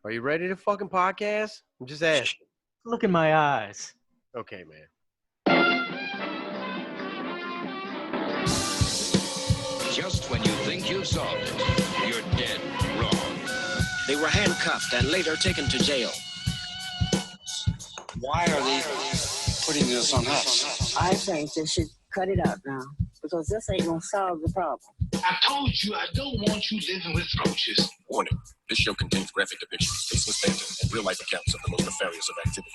Are you ready to fucking podcast? I'm just asking. Look in my eyes. Okay, man. Just when you think you've solved it, you're dead wrong. They were handcuffed and later taken to jail. Why are they putting this on us? I think they should cut it out now because this ain't gonna solve the problem. I told you I don't want you living with roaches. Warning, this show contains graphic depictions, faceless banter, and real-life accounts of the most nefarious of activities.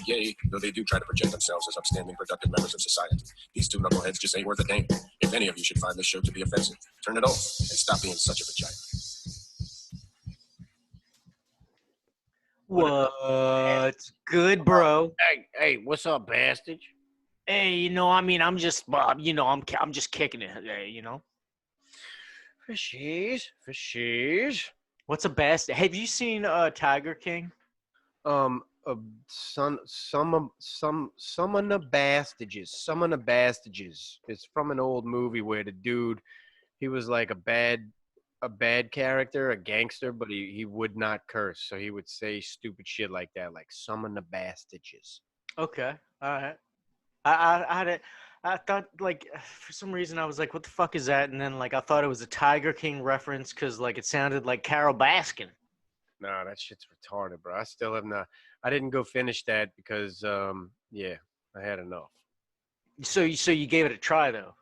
Yea, though they do try to project themselves as upstanding, productive members of society, these two knuckleheads just ain't worth a damn. If any of you should find this show to be offensive, turn it off and stop being such a vagina. What's good, bro? Hey, what's up, bastard? Hey, I'm just, I'm just kicking it. Hey, Fishies. What's a bastard? Have you seen Tiger King? Some of the bastages. It's from an old movie where the dude, he was like a bad character, a gangster, but he would not curse, so he would say stupid shit like that, like summon the bastages. Okay, all right. I thought, like, for some reason I was like, what the fuck is that? And then, like, I thought it was a Tiger King reference because, like, it sounded like Carol Baskin. Nah, that shit's retarded, bro. I still have not. I didn't go finish that because, I had enough. So you gave it a try though.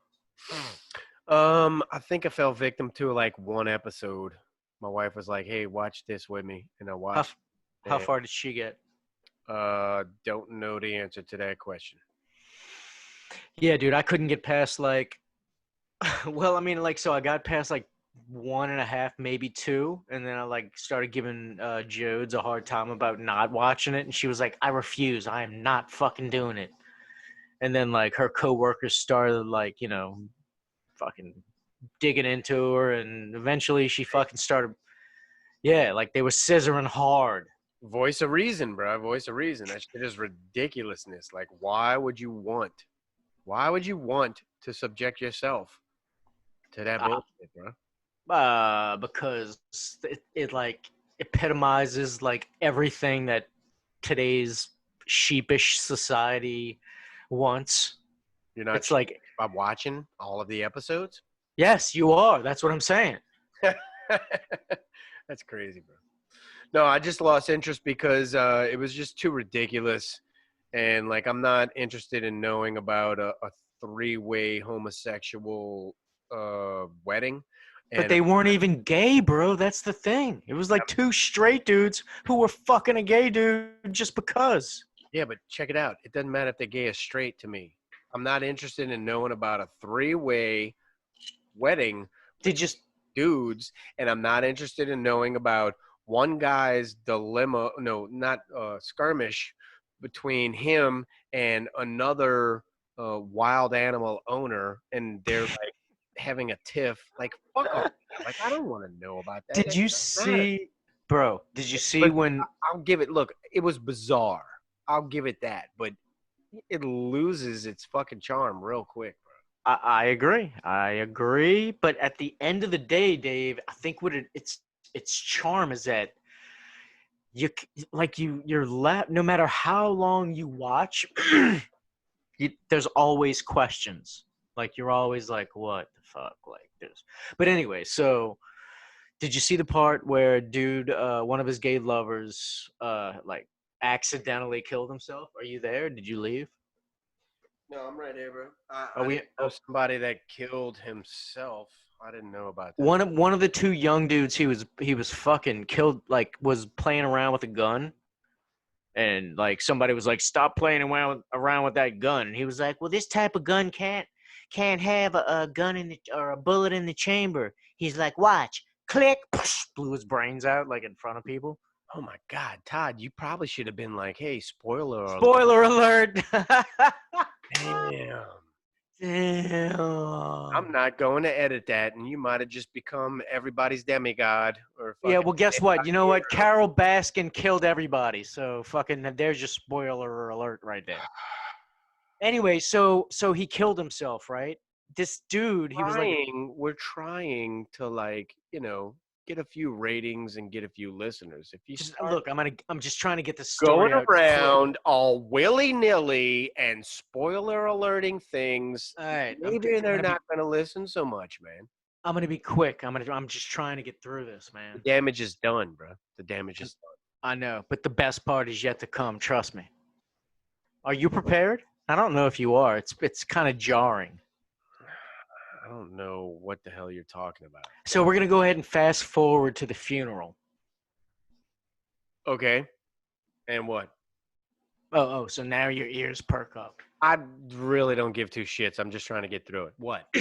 I think I fell victim to like one episode. My wife was like, "Hey, watch this with me," and I watched. How far did she get? Don't know the answer to that question. Yeah, dude, I couldn't get past like, so I got past like 1.5, maybe 2, and then I like started giving Jodes a hard time about not watching it, and she was like, "I refuse. I am not fucking doing it." And then like her coworkers started like, fucking digging into her, and eventually she fucking started. Yeah, like they were scissoring hard. Voice of reason, bro. Voice of reason. That shit is ridiculousness. Like, why would you want to subject yourself to that bullshit, bro? Because it like epitomizes like everything that today's sheepish society wants. You're not. It's like I'm watching all of the episodes. Yes, you are. That's what I'm saying. That's crazy, bro. No, I just lost interest because it was just too ridiculous, and like I'm not interested in knowing about a 3-way homosexual wedding. But they weren't even gay, bro. That's the thing. It was like 2 straight dudes who were fucking a gay dude just because. Yeah, but check it out. It doesn't matter if they're gay or straight to me. I'm not interested in knowing about a 3-way wedding. Dudes, and I'm not interested in knowing about one guy's dilemma. No, not skirmish between him and another wild animal owner, and they're like having a tiff. Like, fuck off. Like, I don't want to know about that. Did you see, bro? Did you see when? I'll give it. Look, it was bizarre. I'll give it that, but it loses its fucking charm real quick, bro. I agree. But at the end of the day, Dave, I think what its charm is that you're left. No matter how long you watch, there's always questions. Like you're always like, what the fuck, like this. But anyway, so did you see the part where dude, one of his gay lovers, like accidentally killed himself? Are you there? Did you leave? No, I'm right here, bro. I know somebody that killed himself. I didn't know about that. One of the 2 young dudes, he was fucking killed. Like was playing around with a gun, and like somebody was like, "Stop playing around with that gun." And he was like, "Well, this type of gun can't have a gun or a bullet in the chamber." He's like, "Watch, click," blew his brains out like in front of people. Oh my God, Todd, you probably should have been like, "Hey, spoiler alert." Damn. I'm not going to edit that, and you might have just become everybody's demigod. Yeah, well, guess what? You know what? Carol Baskin killed everybody, so fucking there's your spoiler alert right there. Anyway, so he killed himself, right? This dude, he was like, we're trying to like, get a few ratings and get a few listeners. If you Just start look, I'm just trying to get the going story out. around all willy-nilly and spoiler alerting things, All right, maybe they're not going to listen so much, man. I'm gonna be quick. I'm just trying to get through this, The man. damage is done, bro. The damage is done. I know, but the best part is yet to come. Trust me. Are you prepared? I don't know if you are. It's kind of jarring. I don't know what the hell you're talking about. So we're gonna go ahead and fast forward to the funeral. Okay. And what? Oh, so now your ears perk up. I really don't give two shits. I'm just trying to get through it. What?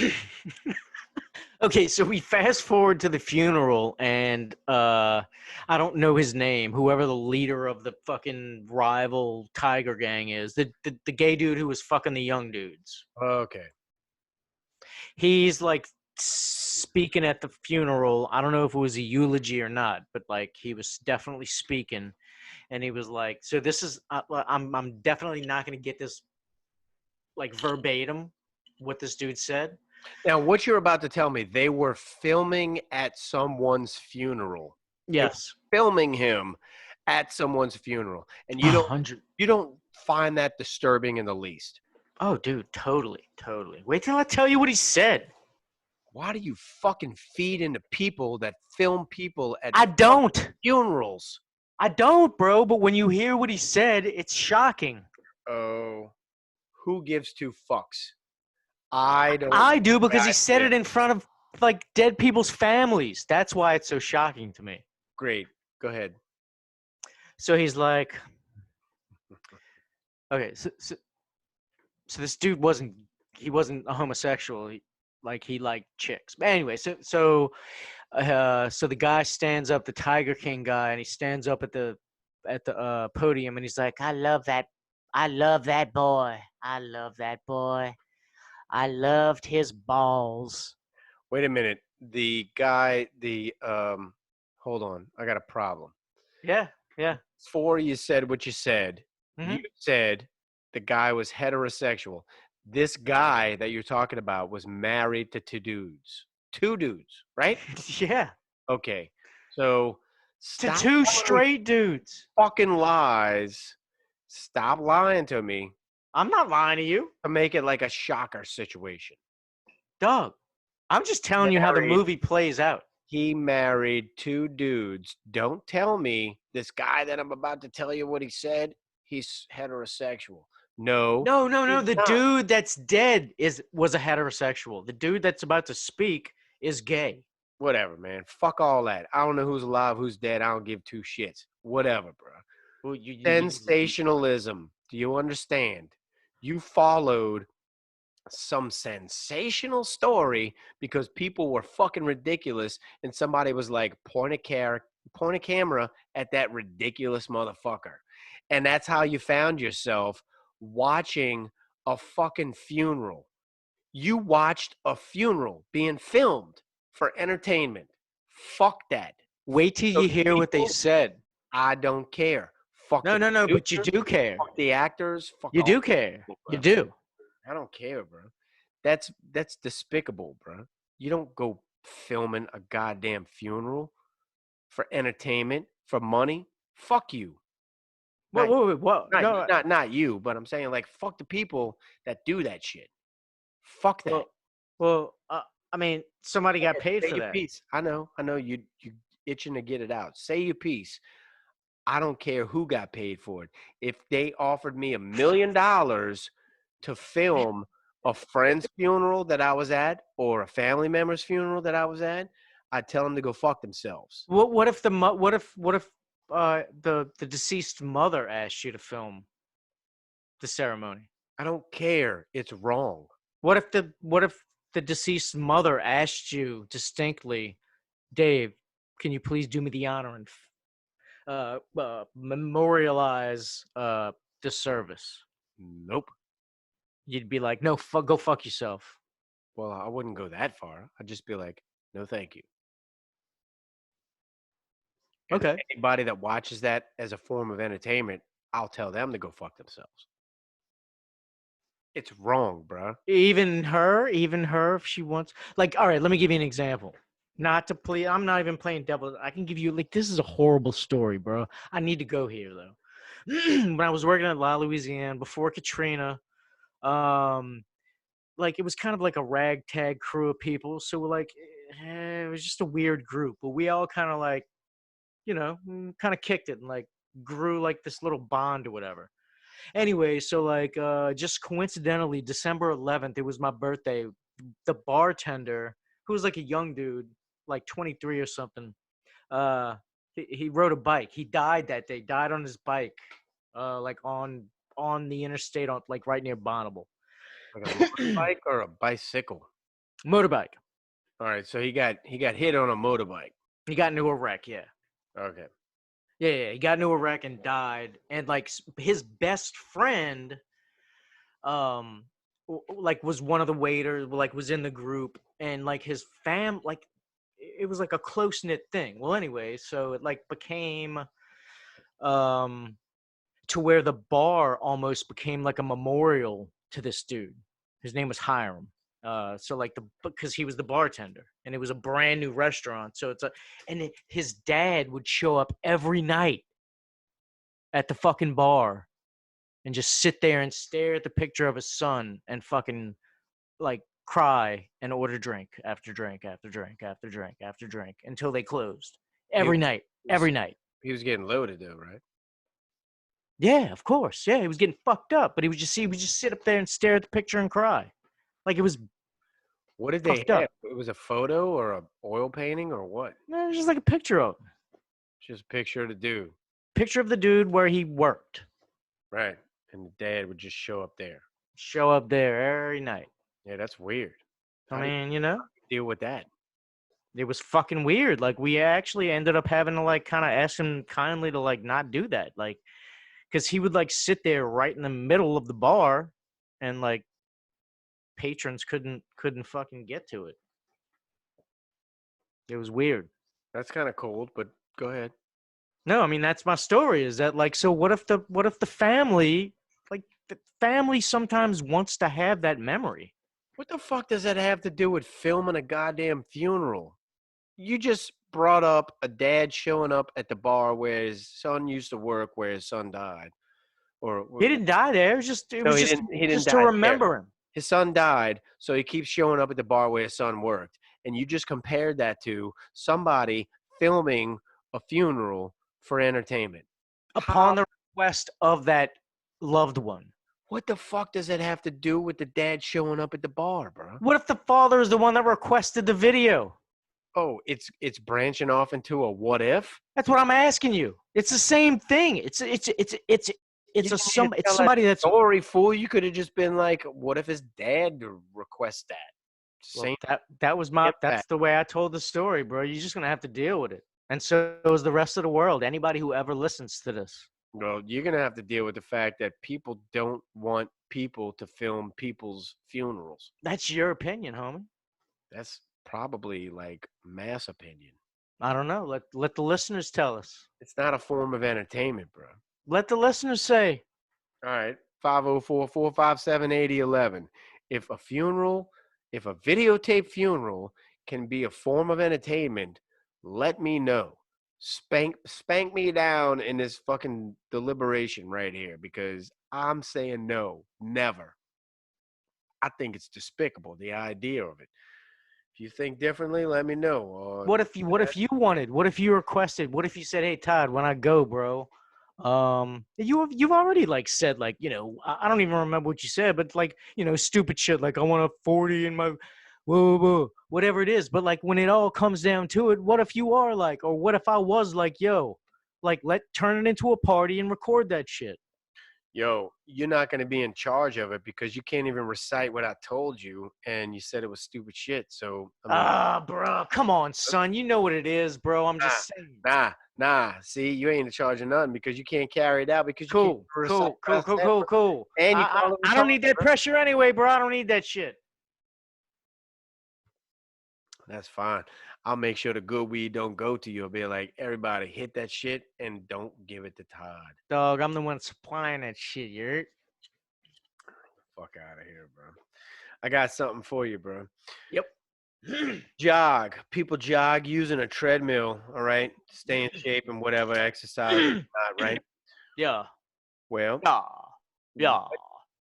Okay, so we fast forward to the funeral, and I don't know his name. Whoever the leader of the fucking rival tiger gang is, the gay dude who was fucking the young dudes. Okay. He's like speaking at the funeral. I don't know if it was a eulogy or not, but like he was definitely speaking, and he was like, "So this is I'm definitely not going to get this like verbatim what this dude said." Now, what you're about to tell me, they were filming at someone's funeral. Yes. Filming him at someone's funeral. And you don't find that disturbing in the least. Oh, dude, totally. Wait till I tell you what he said. Why do you fucking feed into people that film people at funerals? I don't, bro, but when you hear what he said, it's shocking. Oh, who gives two fucks? I don't. I do, because he said it in front of like dead people's families. That's why it's so shocking to me. Great. Go ahead. So he's like, okay, so this dude wasn't a homosexual. He liked chicks. But anyway, so the guy stands up, the Tiger King guy, and he stands up at the podium, and he's like, I love that boy. I loved his balls. Wait a minute. The guy, hold on. I got a problem. Yeah. Before you said what you said, you said the guy was heterosexual. This guy that you're talking about was married to two dudes. Two dudes, right? Yeah. Okay. So to two straight dudes. Fucking lies. Stop lying to me. I'm not lying to you. To make it like a shocker situation. Doug, I'm just telling you how the movie plays out. He married two dudes. Don't tell me this guy that I'm about to tell you what he said, he's heterosexual. No. The dude that's dead was a heterosexual. The dude that's about to speak is gay. Whatever, man. Fuck all that. I don't know who's alive, who's dead. I don't give two shits. Whatever, bro. Well, sensationalism. Do you understand? You followed some sensational story because people were fucking ridiculous, and somebody was like, point a camera at that ridiculous motherfucker. And that's how you found yourself watching a fucking funeral. You watched a funeral being filmed for entertainment. Fuck that. Wait till you hear what they said. I don't care. Fuck no, but you do care. Fuck the actors. Fuck you do care. You do. I don't care, bro. That's despicable, bro. You don't go filming a goddamn funeral for entertainment, for money. Fuck you. Wait. Not you, but I'm saying like fuck the people that do that shit. Fuck that. Well, I mean, somebody got paid for that. Piece. I know you itching to get it out. Say your piece. I don't care who got paid for it. If they offered me $1 million to film a friend's funeral that I was at or a family member's funeral that I was at, I'd tell them to go fuck themselves. What if the deceased mother asked you to film the ceremony? I don't care. It's wrong. What if the deceased mother asked you distinctly, Dave, can you please do me the honor and memorialize the service? Nope. You'd be like, no, go fuck yourself. Well, I wouldn't go that far. I'd just be like, no, thank you. Okay. And anybody that watches that as a form of entertainment, I'll tell them to go fuck themselves. It's wrong, bro. Even her, if she wants. Like, all right, let me give you an example. Not to play. I'm not even playing devil. I can give you like this is a horrible story, bro. I need to go here though. When I was working at La Louisiane before Katrina, um, like it was kind of like a ragtag crew of people. So we're like, it was just a weird group, but we all kind of like, kind of kicked it and like grew like this little bond or whatever. Anyway, so like just coincidentally, December 11th, it was my birthday. The bartender, who was like a young dude, like 23 or something, he rode a bike. He died that day. Died on his bike, like on the interstate, on like right near Bonneville. Like a motorbike or a bicycle? Motorbike. All right, so he got hit on a motorbike. He got into a wreck. Yeah. Okay. Yeah. He got into a wreck and died. And like his best friend, like was one of the waiters, like was in the group, and like his like it was like a close knit thing. Well, anyway, so it like became to where the bar almost became like a memorial to this dude. His name was Hyram. So like because he was the bartender and it was a brand new restaurant. So his dad would show up every night at the fucking bar and just sit there and stare at the picture of his son and fucking like cry and order drink after drink after drink after drink after drink until they closed every night. He was getting loaded though, right? Yeah, of course. Yeah, he was getting fucked up, but he would just sit up there and stare at the picture and cry. Like it was. What did they have? It was a photo or a oil painting or what? No, it was just like a picture of him. Just a picture of the dude. Picture of the dude where he worked. Right. And the dad would just show up there. Show up there every night. Yeah, that's weird. I mean, deal with that. It was fucking weird. Like we actually ended up having to like kind of ask him kindly to like not do that. Like, because he would like sit there right in the middle of the bar and like patrons couldn't fucking get to it. It was weird. That's kind of cold, but go ahead. No, I mean that's my story. Is that like so? What if the family, like the family, sometimes wants to have that memory? What the fuck does that have to do with filming a goddamn funeral? You just brought up a dad showing up at the bar where his son used to work, where his son died. Or he didn't die there. It was just to remember him. His son died, so he keeps showing up at the bar where his son worked. And you just compared that to somebody filming a funeral for entertainment. Upon the request of that loved one. What the fuck does that have to do with the dad showing up at the bar, bro? What if the father is the one that requested the video? Oh, it's branching off into a what if? That's what I'm asking you. It's the same thing. It's somebody that's story, fool. You could have just been like, what if his dad requests that? Well, that's the way I told the story, bro. You're just gonna have to deal with it. And so is the rest of the world. Anybody who ever listens to this. Well, you're gonna have to deal with the fact that people don't want people to film people's funerals. That's your opinion, homie. That's probably like mass opinion. I don't know. Let the listeners tell us. It's not a form of entertainment, bro. Let the listeners say. All right, 504-457-8011. If a videotape funeral can be a form of entertainment, let me know. Spank me down in this fucking deliberation right here, because I'm saying no, never. I think it's despicable, the idea of it. If you think differently, let me know. What if you wanted? What if you requested? What if you said, "Hey Todd, when I go, bro, you've already like said like I don't even remember what you said, but like stupid shit like I want a 40 in my whoa, whatever it is. But like when it all comes down to it, what if you are like, or what if I was like, yo, like turn it into a party and record that shit? Yo, you're not going to be in charge of it because you can't even recite what I told you, and you said it was stupid shit. So bro, come on, son, you know what it is, bro. I'm just saying. Nah. See, you ain't in charge of nothing because you can't carry it out because cool. And I don't need that pressure anyway, bro. I don't need that shit. That's fine. I'll make sure the good weed don't go to you. I'll be like, everybody hit that shit and don't give it to Todd. Dog, I'm the one supplying that shit, you're. Fuck out of here, bro. I got something for you, bro. Yep. Jog. People jog using a treadmill, all right? Stay in shape and whatever, exercise, not, right? Yeah. Well, Yeah. Yeah. what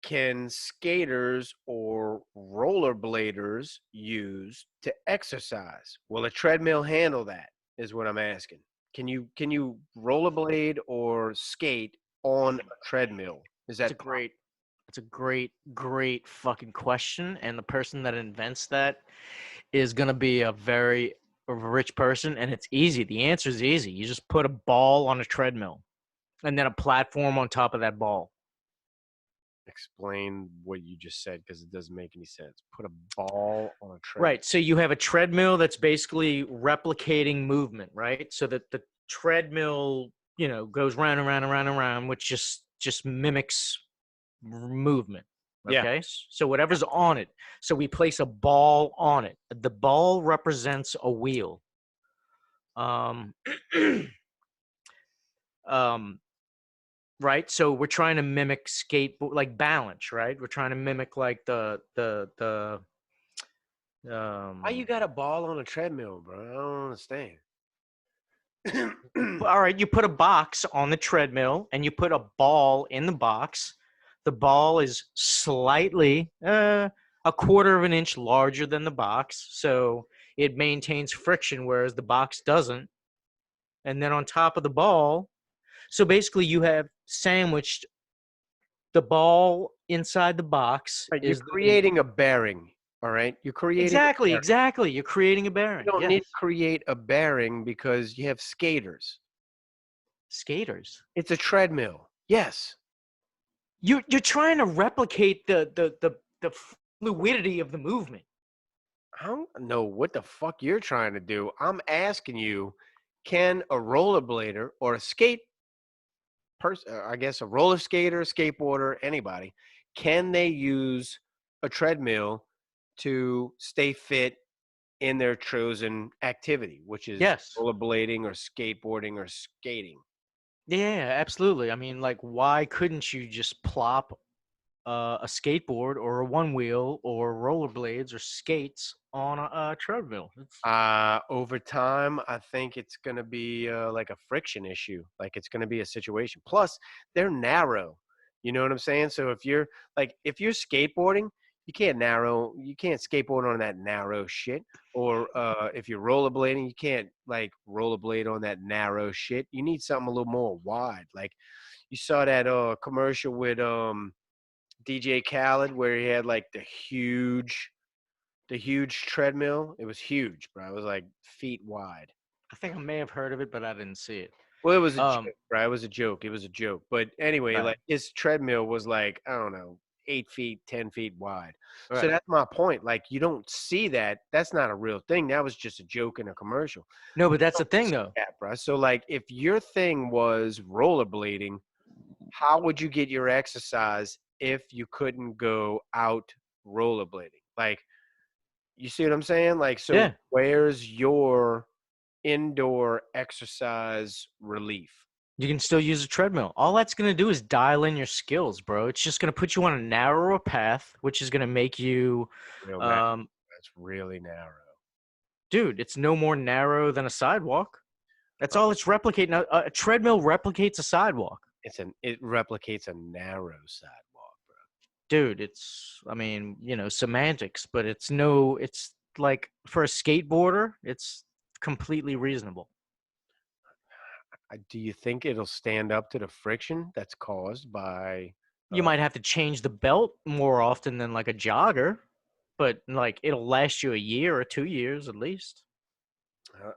can skaters or rollerbladers use to exercise? Will a treadmill handle that? Is what I'm asking. Can you rollerblade or skate on a treadmill? Is It's that a great It's a great fucking question, and the person that invents that is gonna be a very rich person, and it's easy. The answer is easy. You just put a ball on a treadmill, and then a platform on top of that ball. explain what you just said because it doesn't make any sense. Put a ball on a treadmill. Right. So you have a treadmill that's basically replicating movement, right? So that the treadmill, goes round and round and round and round, which just mimics movement. Yeah. Okay. So whatever's on it. So we place a ball on it. The ball represents a wheel. Um, right. So we're trying to mimic skateboard, like balance, right? We're trying to mimic like the Why you got a ball on a treadmill, bro? I don't understand. all right, you put a box on the treadmill and you put a ball in the box. The ball is slightly a quarter of an inch larger than the box, so it maintains friction, whereas the box doesn't. And then on top of the ball, so basically you have sandwiched the ball inside the box. Right, you're creating a bearing, all right? You're creating a bearing. Exactly. You're creating a bearing. You don't Yes. need to create a bearing because you have skaters. Skaters. It's a treadmill. Yes. You're trying to replicate the fluidity of the movement. I don't know what the fuck you're trying to do. I'm asking you, can a rollerblader or a skate person, I guess a roller skater, skateboarder, anybody, can they use a treadmill to stay fit in their chosen activity, which is Yes. rollerblading or skateboarding or skating? Yeah, absolutely. I mean, like, why couldn't you just plop a skateboard or a one wheel or rollerblades or skates on a treadmill? Over time, I think it's going to be like a friction issue. Like it's going to be a situation. Plus, they're narrow. You know what I'm saying? So if you're skateboarding, you can't skateboard on that narrow shit. Or if you're rollerblading, you can't like rollerblade on that narrow shit. You need something a little more wide. Like you saw that commercial with DJ Khaled where he had like the huge treadmill. It was huge, bro. It was like feet wide. I think I may have heard of it, but I didn't see it. Well, it was a joke, bro. It was a joke. It was a joke. But anyway, Right. like his treadmill was like, I don't know, 8 feet, 10 feet wide. So Right. that's my point. Like you don't see that. That's not a real thing. That was just a joke in a commercial. No, but that's the thing, though. Yeah, bro. So like if your thing was rollerblading, how would you get your exercise if you couldn't go out rollerblading? Like, you see what I'm saying? Like, so Yeah. where's your indoor exercise relief? You can still use a treadmill. All that's going to do is dial in your skills, bro. It's just going to put you on a narrower path, which is going to make you, That's really narrow. dude, it's no more narrow than a sidewalk. That's all it's replicating. A treadmill replicates a sidewalk. It replicates a narrow sidewalk, bro. Dude, it's, I mean, semantics, but it's like for a skateboarder, it's completely reasonable. Do you think it'll stand up to the friction that's caused by? You might have to change the belt more often than like a jogger, but like it'll last you a year or 2 years at least.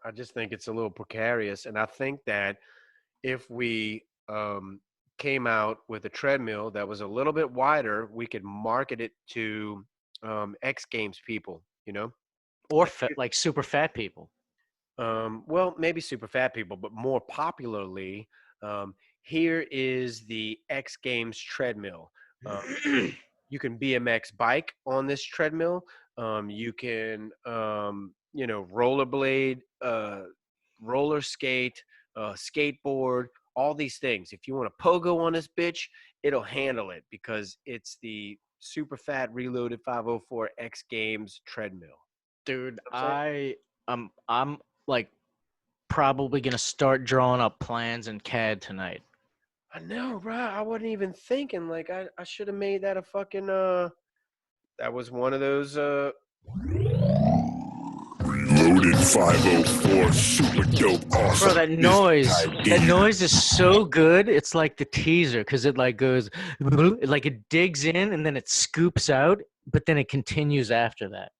I just think it's a little precarious, and I think that if we came out with a treadmill that was a little bit wider, we could market it to X Games people, Or like super fat people. Well, maybe super fat people, but more popularly, here is the X Games treadmill. You can BMX bike on this treadmill. You can, rollerblade, roller skate, skateboard, all these things. If you want to pogo on this bitch, it'll handle it because it's the Super Fat Reloaded 504 X Games treadmill. Dude, You know what I'm I'm like probably gonna start drawing up plans in CAD tonight. I know, bro. I wasn't even thinking. Like, I should have made that a fucking that was one of those Loaded 504, super dope, awesome. Bro, that noise is so good. It's like the teaser because it like goes, like it digs in and then it scoops out, but then it continues after that.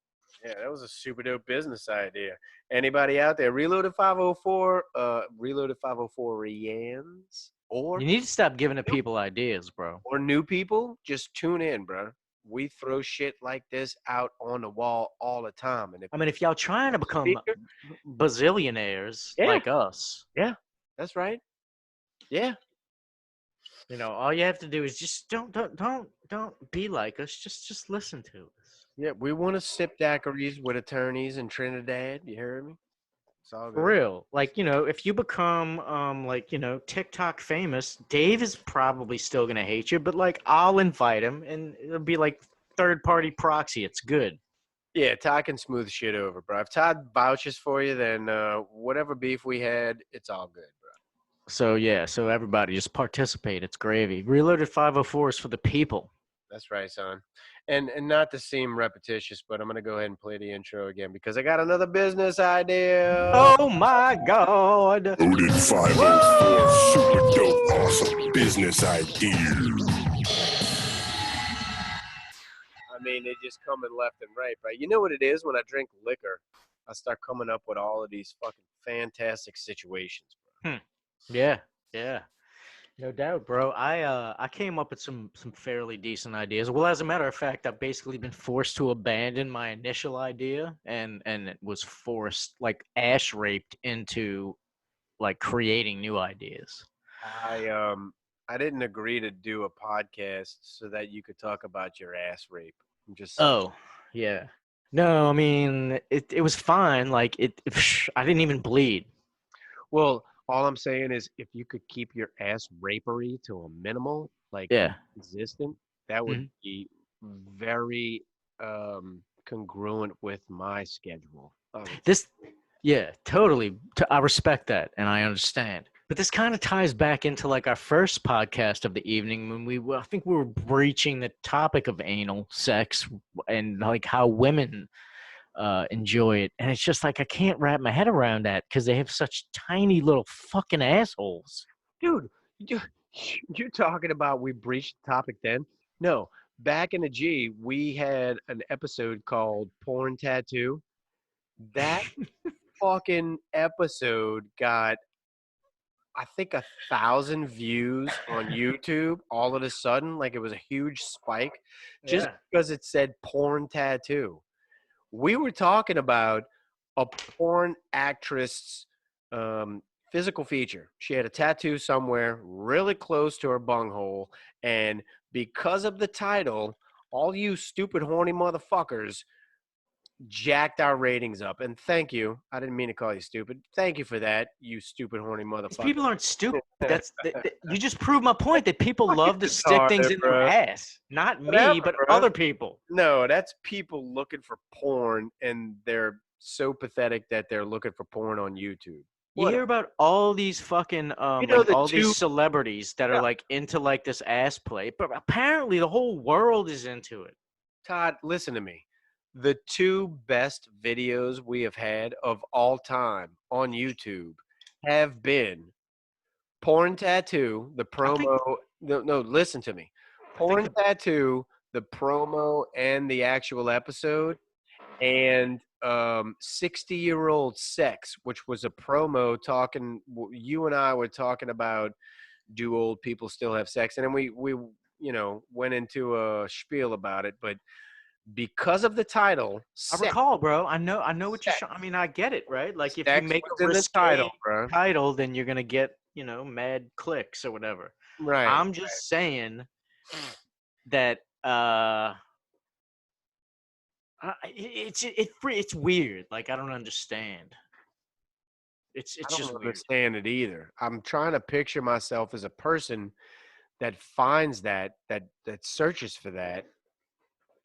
Yeah, that was a super dope business idea. Anybody out there? Reloaded 504, Reloaded 504 Rians You need to stop giving the people ideas, bro. or new people, just tune in, bro. We throw shit like this out on the wall all the time. And I mean, if y'all trying to become speaker, bazillionaires Yeah. like us, yeah, that's right. Yeah, you know, all you have to do is just don't be like us. Just listen to us. yeah. We want to sip daiquiris with attorneys in Trinidad. You heard me? It's all For good. real. Like, you know, if you become like, you know, TikTok famous, Dave is probably still gonna hate you, but like I'll invite him and it'll be like third party proxy. It's good. Yeah, Todd can smooth shit over, bro. If Todd vouches for you, then whatever beef we had, it's all good, bro. So yeah, so everybody just participate. It's gravy. Reloaded 504 is for the people. That's right, son. And not to seem repetitious, but I'm gonna go ahead and play the intro again because I got another business idea. Oh my god. Loaded 504, super dope, awesome. Business idea. I mean, they just coming left and right, right? You know what it is? When I drink liquor, I start coming up with all of these fucking fantastic situations, bro. Yeah, yeah. No doubt, bro. I came up with some fairly decent ideas. Well, as a matter of fact, I've basically been forced to abandon my initial idea and it was forced like ash raped into like creating new ideas. I didn't agree to do a podcast so that you could talk about your ass rape. I'm just Oh, yeah. No, I mean it was fine. Like I didn't even bleed. well, all I'm saying is if you could keep your ass rapery to a minimal, like Yeah. existent, that would Mhm. be very congruent with my schedule. This yeah, totally. I respect that and I understand. But this kind of ties back into like our first podcast of the evening when I think we were breaching the topic of anal sex and like how women enjoy it. And it's just like I can't wrap my head around that because they have such tiny little fucking assholes. Dude, you're talking about we breached the topic then? No, back in the G, we had an episode called Porn Tattoo. That fucking episode got, I think, 1,000 views on YouTube all of a sudden. Like it was a huge spike just because it said porn tattoo. We were talking about a porn actress physical feature. She had a tattoo somewhere really close to her bunghole. And because of the title, all you stupid, horny motherfuckers jacked our ratings up. And thank you. I didn't mean to call you stupid. Thank you for that, you stupid, horny These motherfucker. people aren't stupid. You just proved my point that people love to stick things in their ass. Not me, Whatever, but bro. other people. No, that's people looking for porn, and they're so pathetic that they're looking for porn on YouTube. You hear about all these fucking You know like the all these two- celebrities that are like into like this ass play, but apparently the whole world is into it. Todd, listen to me. The two best videos we have had of all time on YouTube have been Porn Tattoo, the promo. No, listen to me. Porn Tattoo, the promo, and the actual episode, and 60-year-old Sex, which was a promo talking. You and I were talking about, do old people still have sex? And then we went into a spiel about it, but because of the title, I recall, bro. I know what you're. I mean, I get it, right? Like if you Sex make was a in the risque bro. title, then you're gonna get mad clicks or whatever. Right. I'm just saying that it's weird. Like I don't understand. It's I don't just weird. understand it either. I'm trying to picture myself as a person that finds that searches for that,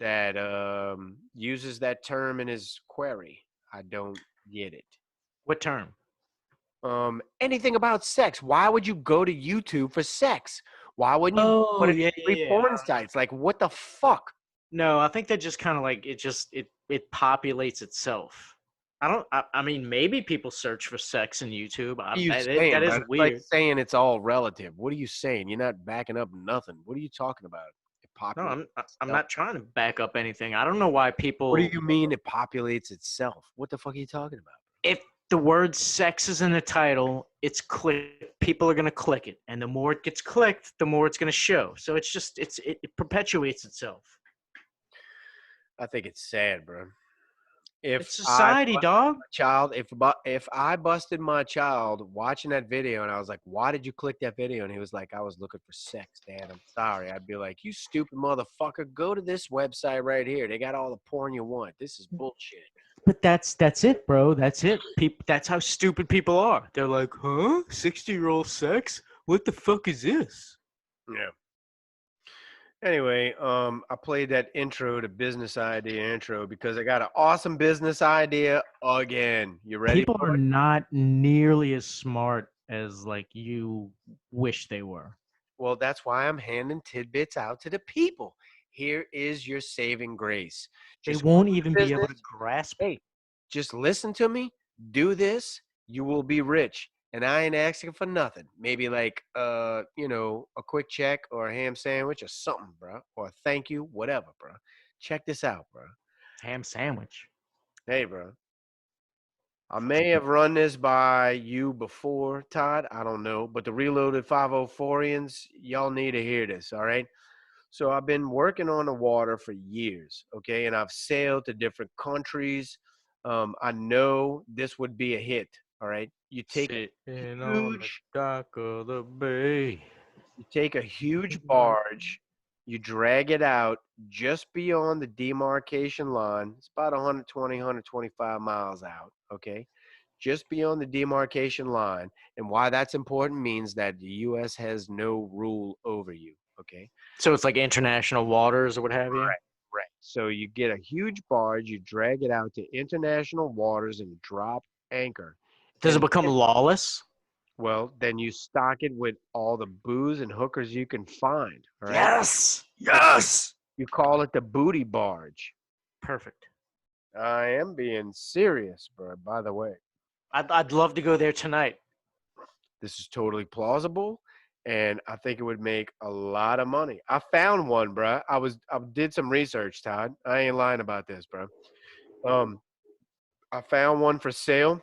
that uses that term in his query. I don't get it. What term? Anything about sex. Why would you go to YouTube for sex? Why wouldn't you put Oh, it in yeah, free yeah, yeah. porn sites? Like, what the fuck? No, I think that just kind of like it populates itself. I mean, maybe people search for sex in YouTube. What are you saying, That bro? is It's like weird. saying it's all relative. What are you saying? You're not backing up nothing. What are you talking about? It No, populates I'm itself. not trying to back up anything. I don't know why What do people. you mean it populates itself? What the fuck are you talking about? If the word sex is in the title, it's click. People are gonna click it, and the more it gets clicked, the more it's gonna show. So it's just it perpetuates itself. I think it's sad, bro. It's society, dog. Child, if I busted my child watching that video and I was like, "Why did you click that video?" and he was like, "I was looking for sex, Dad. I'm sorry." I'd be like, "You stupid motherfucker, go to this website right here. They got all the porn you want. This is bullshit." But that's it, bro. That's it. People. That's how stupid people are. They're like, huh? 60-year-old sex? What the fuck is this? Yeah. Anyway, I played that intro to business idea intro because I got an awesome business idea again. You ready People for are it? not nearly as smart as like you wish they were. Well, that's why I'm handing tidbits out to the people. Here is your saving grace. They Just won't go to even be able to business. grasp. Hey, just listen to me. Do this. You will be rich. And I ain't asking for nothing. Maybe like, a quick check or a ham sandwich or something, bro. Or a thank you, whatever, bro. Check this out, bro. Ham sandwich. Hey, bro. I may have run this by you before, Todd. I don't know. But the Reloaded 504ians, y'all need to hear this, all right? So I've been working on the water for years, okay? And I've sailed to different countries. I know this would be a hit, all right? Sitting on the dock of the bay. You take a huge barge, you drag it out just beyond the demarcation line. It's about 120, 125 miles out, okay? Just beyond the demarcation line. And why that's important means that the U.S. has no rule over you, okay? So it's like international waters or what have you. Right. So you get a huge barge, you drag it out to international waters and drop anchor. Does it And become lawless? well, then you stock it with all the booze and hookers you can find. All right. Yes. Yes. You call it the Boodie barge. Perfect. I am being serious, bro. By the way, I'd love to go there tonight. this is totally plausible, and I think it would make a lot of money. I found one, bro. I did some research, Todd. I ain't lying about this, bro. I found one for sale.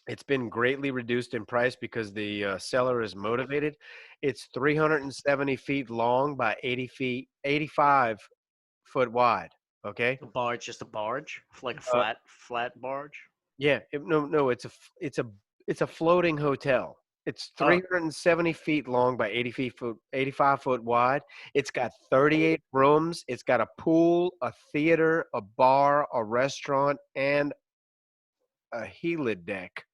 It's been greatly reduced in price because the seller is motivated. It's 370 feet long by 85 foot wide. Okay. A barge, just a barge, like a Uh, flat barge. yeah. No. It's a floating hotel. It's Oh, 370 feet long by 85 foot wide. It's got 38 rooms. It's got a pool, a theater, a bar, a restaurant, and a helid deck.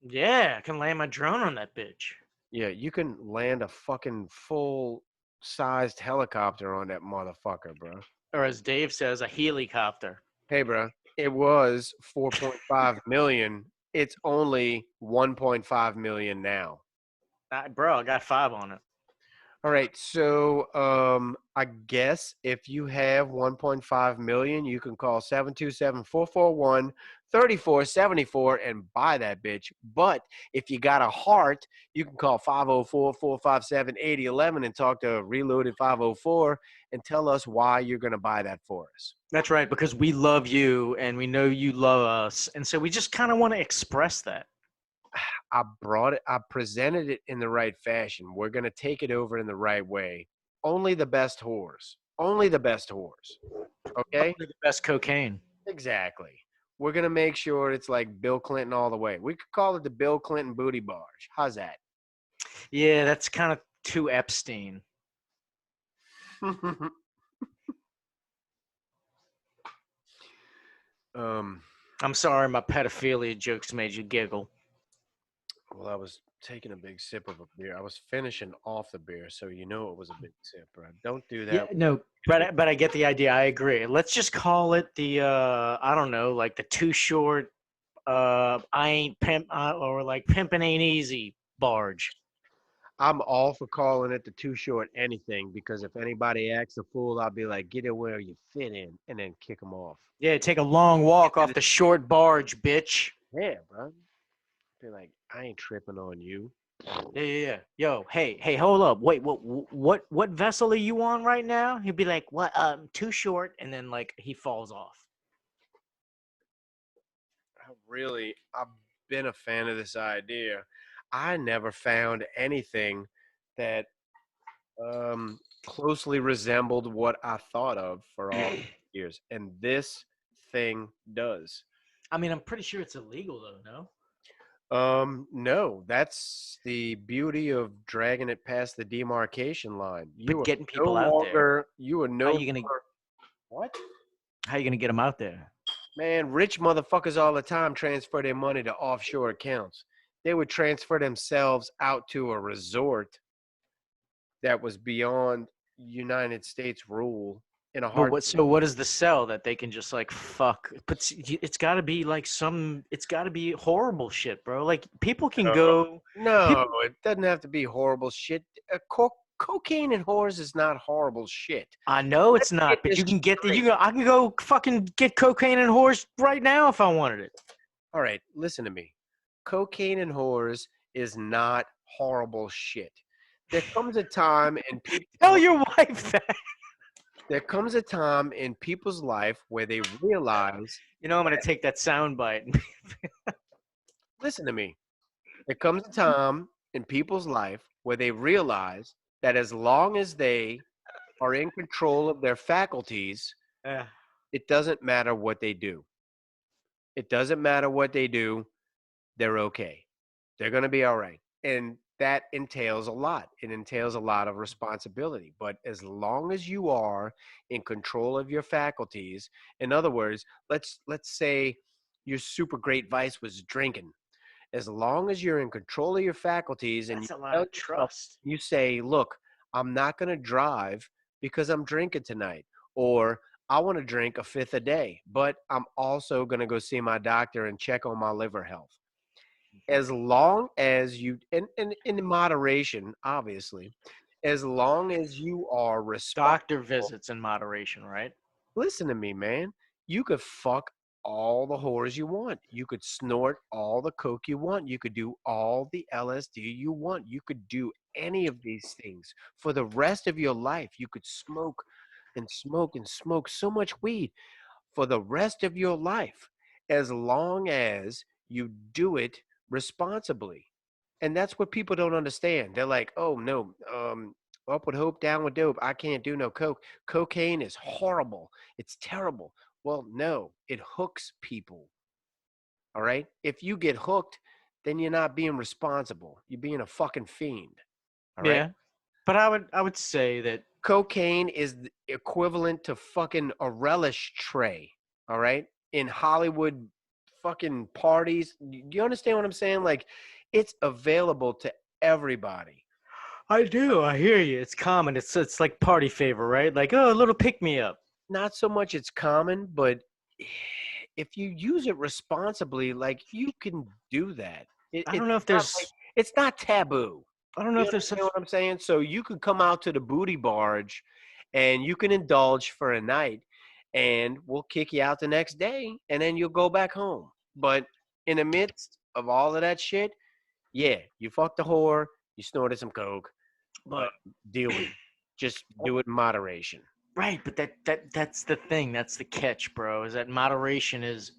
yeah, I can land my drone on that bitch. Yeah, you can land a fucking full-sized helicopter on that motherfucker, bro. Or as Dave says, a helicopter. Hey, bro, it was 4.5 million. It's only 1.5 million now. Bro, I got 5 on it. All right, so I guess if you have 1.5 million, you can call 727-441-3474 and buy that bitch. But if you got a heart, you can call 504-457-8011 and talk to Reloaded 504 and tell us why you're going to buy that for us. That's right, because we love you and we know you love us. And so we just kind of want to express that. I presented it in the right fashion. We're going to take it over in the right way. Only the best whores. Only the best whores. Okay? The best cocaine. Exactly. We're going to make sure it's like Bill Clinton all the way. We could call it the Bill Clinton booty barge. How's that? Yeah, that's kind of too Epstein. I'm sorry my pedophilia jokes made you giggle. Well, I was taking a big sip of a beer. I was finishing off the beer, so you know it was a big sip, bro. Don't do Yeah, that. no, but I get the idea. I agree. Let's just call it the I don't know, like the Too Short I ain't pimp or like pimping ain't easy barge. I'm all for calling it the too short anything because if anybody acts a fool, I'll be like, get it where you fit in and then kick them off. Yeah, take a long walk off the short barge, bitch. Yeah, bro. Be like, I ain't tripping on you. Yeah. Yo, hey, hold up. Wait, what vessel are you on right now? He'd be like, what? Too short, and then like he falls off. I've been a fan of this idea. I never found anything that closely resembled what I thought of for all these years, and this thing does. I mean, I'm pretty sure it's illegal though. No. No, that's the beauty of dragging it past the demarcation line. You But are getting no people out there. longer, you are no How you gonna longer, what? How you gonna get them out there? Man, rich motherfuckers all the time transfer their money to offshore accounts. They would transfer themselves out to a resort that was beyond United States rule in a But hard. what? So what is the sell that they can just like fuck? But it's got to be like some. It's got to be horrible shit, bro. Like people can go. No, it doesn't have to be horrible shit. Cocaine and whores is not horrible shit. I know it's Let's not, get but you this can get the. straight. I can go fucking get cocaine and horse right now if I wanted it. All right, listen to me. Cocaine and whores is not horrible shit. There comes a time in people. Tell your wife that. There comes a time in people's life where they realize. You know I'm gonna take that sound bite. Listen to me. There comes a time in people's life where they realize that as long as they are in control of their faculties, it doesn't matter what they do. It doesn't matter what they do. They're okay. They're going to be all right. And that entails a lot. It entails a lot of responsibility. But as long as you are in control of your faculties, in other words, let's say your super great vice was drinking. As long as you're in control of your faculties and That's a lot of trust. you say, look, I'm not going to drive because I'm drinking tonight, or I want to drink a fifth a day, but I'm also going to go see my doctor and check on my liver health. As long as you, and in moderation, obviously, as long as you are responsible. Doctor visits in moderation, right? Listen to me, man. You could fuck all the whores you want. You could snort all the coke you want. You could do all the LSD you want. You could do any of these things for the rest of your life. You could smoke and smoke and smoke so much weed for the rest of your life, as long as you do it responsibly. And that's what people don't understand. They're like, oh no, up with hope, down with dope. I can't do no coke. Cocaine is horrible. It's terrible. Well, no, it hooks people. All right. If you get hooked, then you're not being responsible. You're being a fucking fiend. All right. Yeah. But I would say that Cocaine is the equivalent to fucking a relish tray. All right. In Hollywood fucking parties. Do you understand what I'm saying? Like, it's available to everybody. I do. I hear you. It's common. It's like party favor, right? Like, oh, a little pick me up. Not so much it's common, but if you use it responsibly, like you can do that. I don't know if there's. It's not taboo. I don't know if there's. You know what I'm saying? So you could come out to the Boodie barge, and you can indulge for a night, and we'll kick you out the next day, and then you'll go back home. But in the midst of all of that shit, yeah, you fucked a whore, you snorted some coke, but deal with it. Just do it in moderation. Right, but that's the thing. That's the catch, bro. Is that moderation is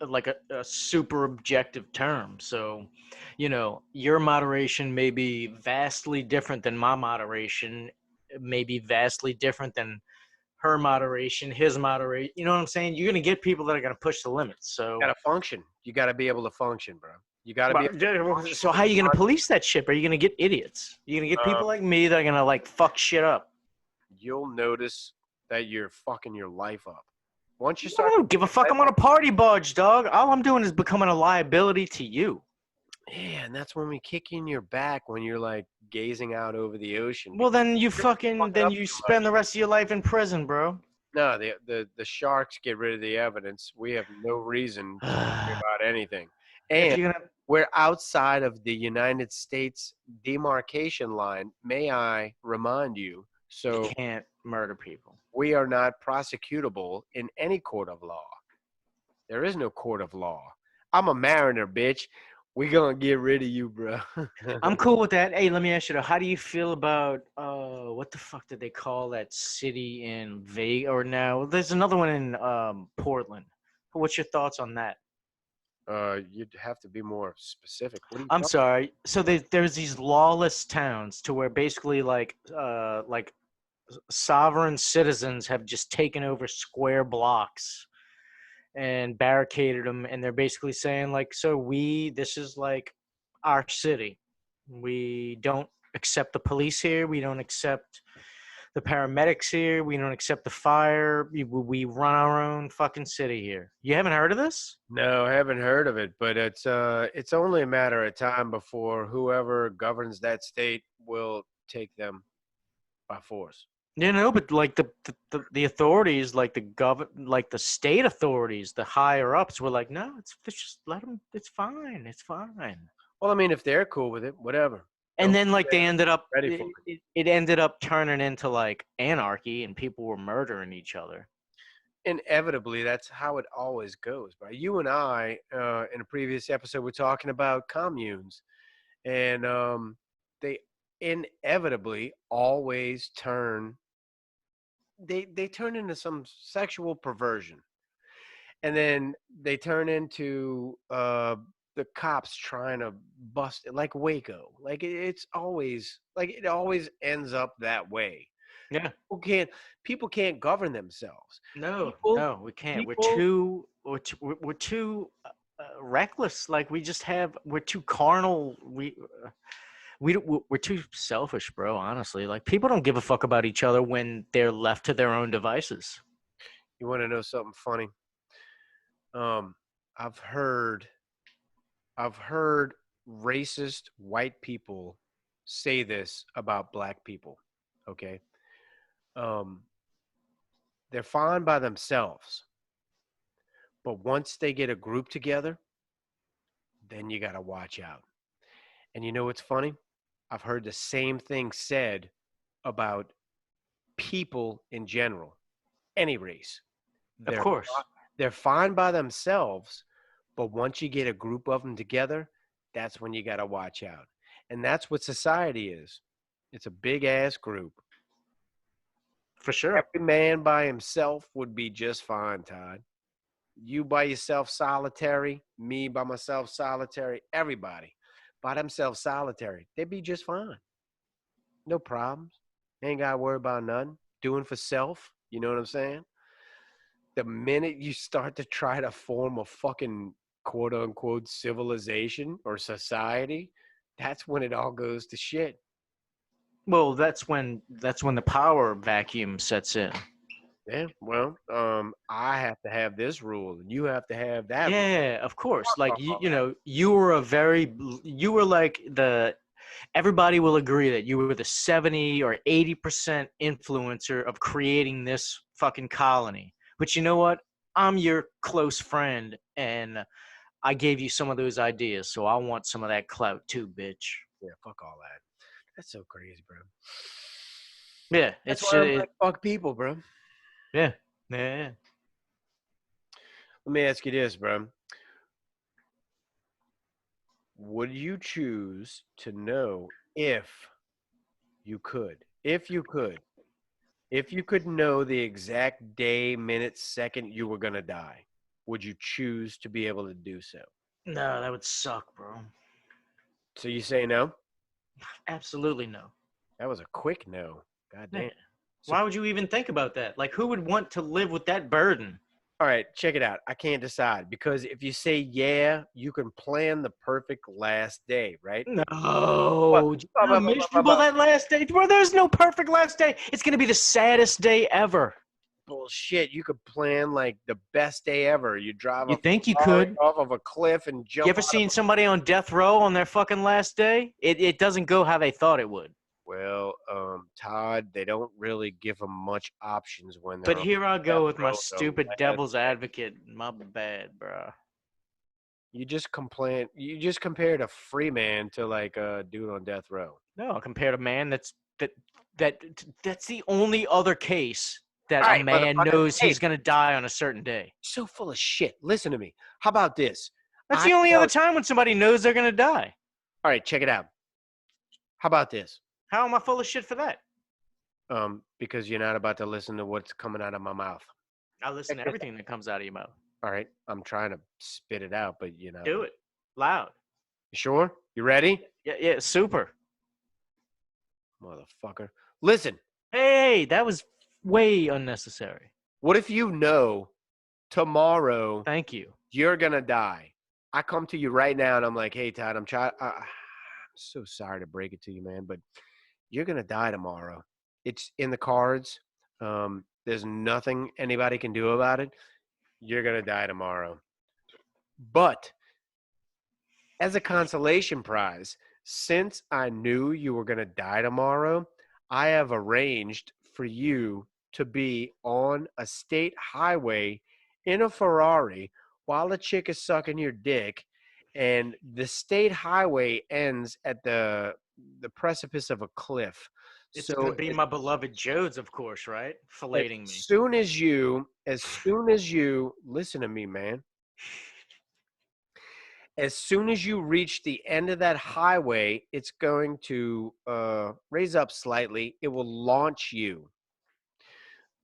like a super objective term. So, you know, your moderation may be vastly different than my moderation. It may be vastly different than her moderation, his moderation. You know what I'm saying? You're gonna get people that are gonna push the limits. So you gotta function. You gotta be able to function, bro. You gotta be. So how are you gonna police that shit? Are you gonna get idiots? You're gonna get people like me that are gonna like fuck shit up. You'll notice that you're fucking your life up. Once you start, I don't give a fuck. I'm on a party barge, dog. All I'm doing is becoming a liability to you. Yeah, and that's when we kick you in your back when you're like gazing out over the ocean. Well, then you fucking up too spend the rest of your life in prison, bro. No, the sharks get rid of the evidence. We have no reason to worry about anything. If And you're gonna, we're outside of the United States demarcation line, may I remind you. you So can't murder people. we are not prosecutable in any court of law. There is no court of law. I'm a mariner, bitch. We gonna get rid of you, bro. I'm cool with that. Hey, let me ask you though, how do you feel about what the fuck did they call that city in Vegas or now? There's another one in Portland. What's your thoughts on that? You'd have to be more specific. What are you I'm talking sorry. So there's these lawless towns to where basically like sovereign citizens have just taken over square blocks and barricaded them, and they're basically saying like, so this is like our city. We don't accept the police here. We don't accept the paramedics here. We don't accept the fire. We run our own fucking city here. You haven't heard of this? No, I haven't heard of it, but it's only a matter of time before whoever governs that state will take them by force. You know, but like the authorities, like like the state authorities, the higher ups were like, no, it's just let them. It's fine. It's fine. Well, I mean, if they're cool with it, whatever. And then like they ended up, ready for it ended up turning into like anarchy, and people were murdering each other. Inevitably, that's how it always goes. But you and I, in a previous episode, were talking about communes, and they inevitably always turn. They turn into some sexual perversion, and then they turn into the cops trying to bust it, like Waco. Like it's always like it always ends up that way. Yeah. People can't govern themselves. No, we can't. people- We're too reckless. Like we're too carnal. We're too selfish, bro. Honestly, like people don't give a fuck about each other when they're left to their own devices. You want to know something funny? I've heard racist white people say this about black people. Okay. They're fine by themselves, but once they get a group together, then you got to watch out. And you know what's funny? I've heard the same thing said about people in general, any race. Of course. They're fine by themselves, but once you get a group of them together, that's when you got to watch out. And that's what society is. It's a big ass group. For sure. Every man by himself would be just fine, Todd. You by yourself solitary, me by myself solitary, everybody by themselves solitary. They'd be just fine. No problems. Ain't got to worry about nothing. Doing for self. You know what I'm saying? The minute you start to try to form a fucking quote unquote civilization or society, that's when it all goes to shit. Well, that's when the power vacuum sets in. Yeah, well, I have to have this rule, and you have to have that rule. Yeah, of course. Like you know, you were like everybody will agree that you were the 70 or 80% influencer of creating this fucking colony. But you know what? I'm your close friend, and I gave you some of those ideas, so I want some of that clout too, bitch. Yeah, fuck all that. That's so crazy, bro. Yeah, That's why I'm like, fuck people, bro. Yeah. Let me ask you this, bro. Would you choose to know if you could know the exact day, minute, second you were going to die, would you choose to be able to do so? No, that would suck, bro. So you say no? Absolutely no. That was a quick no. God damn. Yeah. Why would you even think about that? Like, who would want to live with that burden? All right, check it out. I can't decide because if you say yeah, you can plan the perfect last day, right? No. How miserable that last day. Bro, there's no perfect last day. It's going to be the saddest day ever. bullshit. You could plan like the best day ever. You drive You a think you Ferrari could? off of a cliff and jump. You ever seen somebody on death row on their fucking last day? It doesn't go how they thought it would. Well, Todd, they don't really give them much options when they're. But here I go with my row, stupid though. devil's advocate. My bad, bro. You just complain. You just compared a free man to like a dude on death row. No, compared to man, that's the only other case that All a right, man motherfucker. knows Hey. he's gonna die on a certain day. So full of shit. Listen to me. How about this? That's the only other time when somebody knows they're gonna die. All right, check it out. How about this? How am I full of shit for that? Because you're not about to listen to what's coming out of my mouth. I listen to everything that comes out of your mouth. All right, I'm trying to spit it out, but you know. Do it loud. You sure? You ready? Yeah, super. Motherfucker. Listen, Hey, that was way unnecessary. what if you know tomorrow Thank you. you're going to die? I come to you right now and I'm like, hey, Todd, I'm so sorry to break it to you, man, but you're going to die tomorrow. It's in the cards. There's nothing anybody can do about it. You're going to die tomorrow. But as a consolation prize, since I knew you were going to die tomorrow, I have arranged for you to be on a state highway in a Ferrari while the chick is sucking your dick, and the state highway ends at the precipice of a cliff. It's going to be my beloved Jodes, of course, right? Filleting me. As soon as you, listen to me, man. As soon as you reach the end of that highway, it's going to raise up slightly. It will launch you.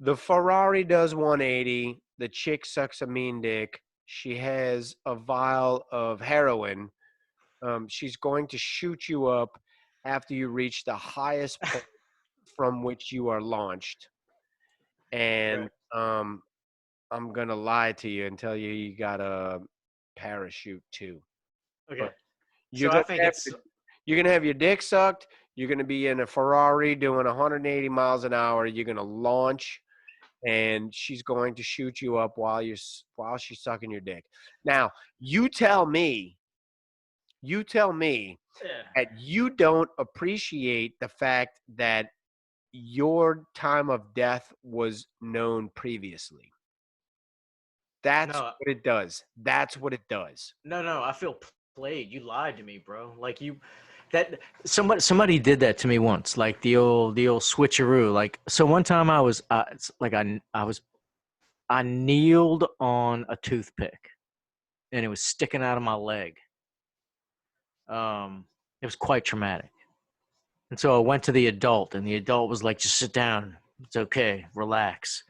The Ferrari does 180. The chick sucks a mean dick. She has a vial of heroin. She's going to shoot you up after you reach the highest point from which you are launched. And I'm going to lie to you and tell you you got a parachute too. Okay. You're So going to have your dick sucked. You're going to be in a Ferrari doing 180 miles an hour. You're going to launch, and she's going to shoot you up while she's sucking your dick. Now, you tell me that you don't appreciate the fact that your time of death was known previously. That's what it does. That's what it does. No, I feel played. You lied to me, bro. Like somebody did that to me once. Like the old switcheroo. Like, so one time I kneeled on a toothpick, and it was sticking out of my leg. It was quite traumatic. And so I went to the adult, and the adult was like, just sit down. It's okay. Relax.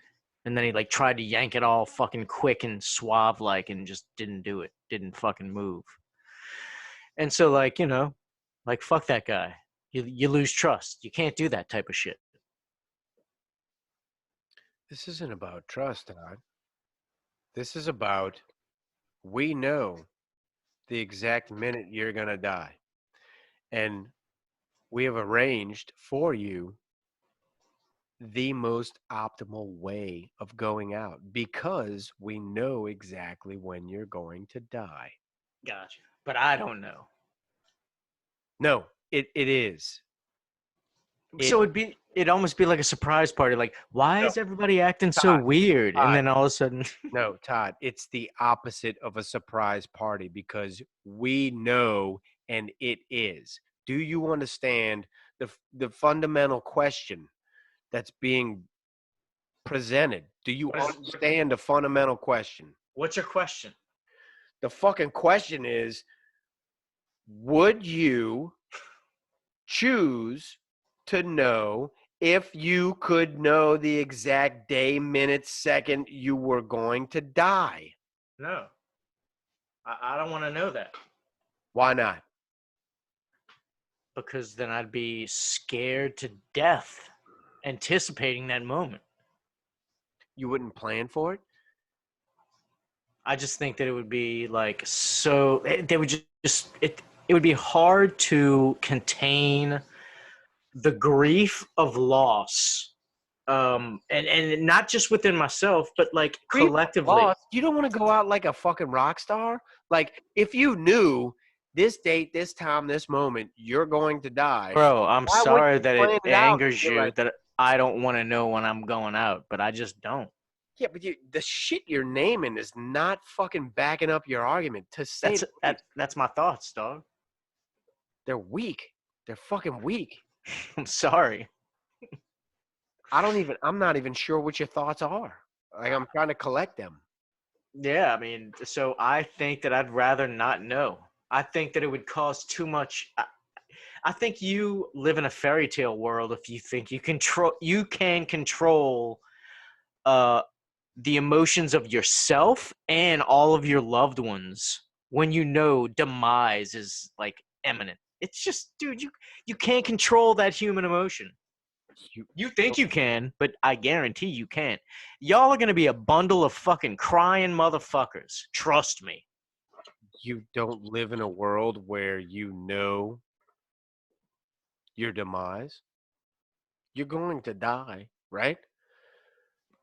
And then he like tried to yank it all fucking quick and suave like, and just didn't do it. Didn't fucking move. And so like, you know, like fuck that guy. You lose trust. You can't do that type of shit. This isn't about trust, Todd. This is about, we know the exact minute you're going to die. And we have arranged for you the most optimal way of going out because we know exactly when you're going to die. Gotcha. But I don't know. No, it is. So it'd almost be like a surprise party. Like, why is everybody acting so weird? And then all of a sudden, no, Todd, it's the opposite of a surprise party because we know, and it is. Do you understand the fundamental question that's being presented? Do you understand the fundamental question? What's your question? The fucking question is, would you choose to know if you could know the exact day, minute, second you were going to die? No. I don't want to know that. Why not? Because then I'd be scared to death, anticipating that moment. You wouldn't plan for it? I just think that it would be like so. They would it would be hard to contain the grief of loss And not just within myself, but like collectively. Boss, you don't want to go out like a fucking rock star. Like if you knew this date, this time, this moment, you're going to die. Bro, I'm Why wouldn't sorry you that plan it it out and angers be you like, that I don't want to know when I'm going out, but I just don't. yeah, but the shit you're naming is not fucking backing up your argument. To say That's my thoughts, dog. they're weak. They're fucking weak. I'm sorry. I'm not even sure what your thoughts are. Like I'm trying to collect them. Yeah, I mean, so I think that I'd rather not know. I think that it would cause too much. I think you live in a fairy tale world if you think you can control the emotions of yourself and all of your loved ones when you know demise is like imminent. It's just, dude, you can't control that human emotion. You think you can, but I guarantee you can't. Y'all are going to be a bundle of fucking crying motherfuckers. Trust me. You don't live in a world where you know your demise. You're going to die, right?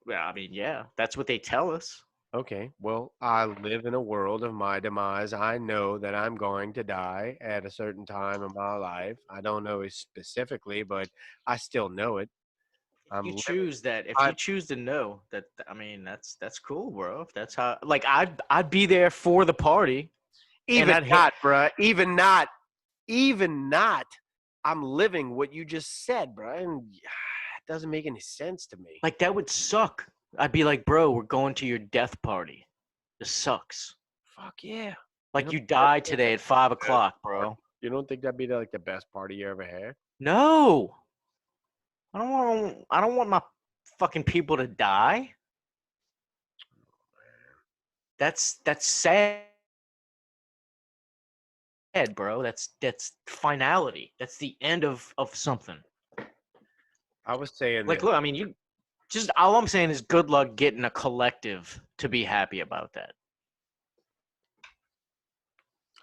Well, I mean, yeah, that's what they tell us. Okay, well, I live in a world of my demise. I know that I'm going to die at a certain time in my life. I don't know it specifically, but I still know it. If you living. choose that, if you choose to know that, I mean, that's cool, bro. If that's how, like, I'd be there for the party. Even not, bruh. Even not. I'm living what you just said, bruh. And it doesn't make any sense to me. Like, that would suck. I'd be like, bro, we're going to your death party. This sucks. Fuck yeah. Like, you died today at 5 o'clock, bro. You don't think that'd be like the best party you ever had? No. I don't want my fucking people to die. That's sad, bro. That's finality. That's the end of something. I was saying like, look, I mean, you just all I'm saying is good luck getting a collective to be happy about that.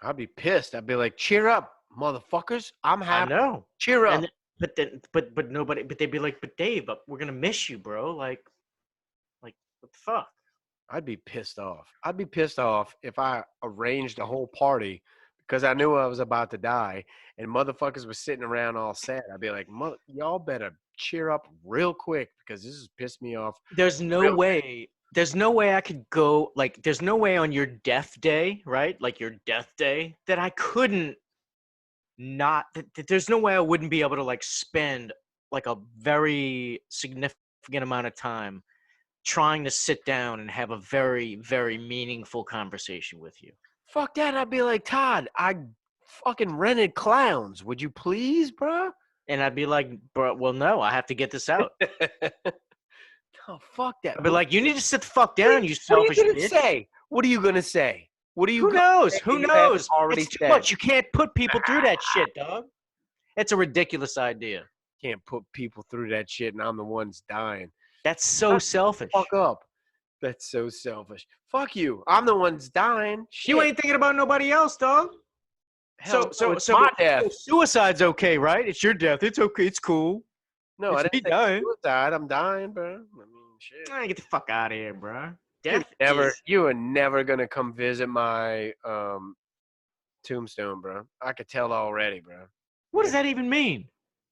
I'd be pissed. I'd be like, cheer up, motherfuckers. I'm happy. I know. Cheer up. But nobody, but they'd be like, but Dave, we're going to miss you, bro. Like, what the fuck? I'd be pissed off. I'd be pissed off if I arranged a whole party because I knew I was about to die and motherfuckers were sitting around all sad. I'd be like, y'all better cheer up real quick because this has pissed me off. There's no way. There's no way I could go, like, there's no way on your death day, right? Like your death day that I couldn't there's no way I wouldn't be able to like spend like a very significant amount of time trying to sit down and have a very, very meaningful conversation with you. Fuck that. I'd be like, Todd, I fucking rented clowns. Would you please, bro? And I'd be like, bro, well, no, I have to get this out. Oh, fuck that. I'd be like, you need to sit the fuck down, you selfish bitch. What are you going to say? What are you Who knows? Who knows? Already it's too much. You can't put people through that shit, dog. It's a ridiculous idea. Can't put people through that shit, and I'm the one's dying. That's so selfish. Fuck up. That's so selfish. Fuck you. I'm the one's dying. Shit. You ain't thinking about nobody else, dog. Hell, so my death. So suicide's okay, right? It's your death. It's okay. It's cool. No, it's I didn't say suicide. I'm dying, bro. I mean, shit. I get the fuck out of here, bro. You are never gonna come visit my tombstone, bro. I could tell already, bro. What does that even mean?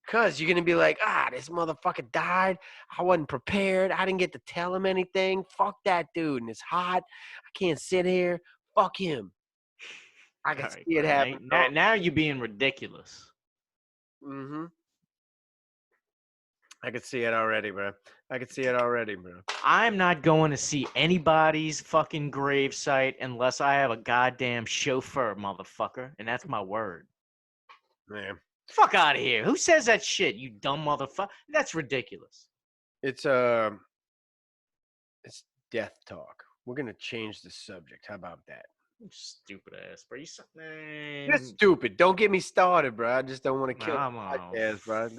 Cause you're gonna be like, this motherfucker died. I wasn't prepared. I didn't get to tell him anything. Fuck that dude. And it's hot. I can't sit here. Fuck him. I can see it happen. Now you're being ridiculous. Mm-hmm. I could see it already, bro. I'm not going to see anybody's fucking gravesite unless I have a goddamn chauffeur, motherfucker. And that's my word. Man. Fuck out of here. Who says that shit, you dumb motherfucker? That's ridiculous. It's death talk. We're going to change the subject. How about that? Stupid ass, bro. You're stupid. Don't get me started, bro. I just don't want to kill the podcast, bro.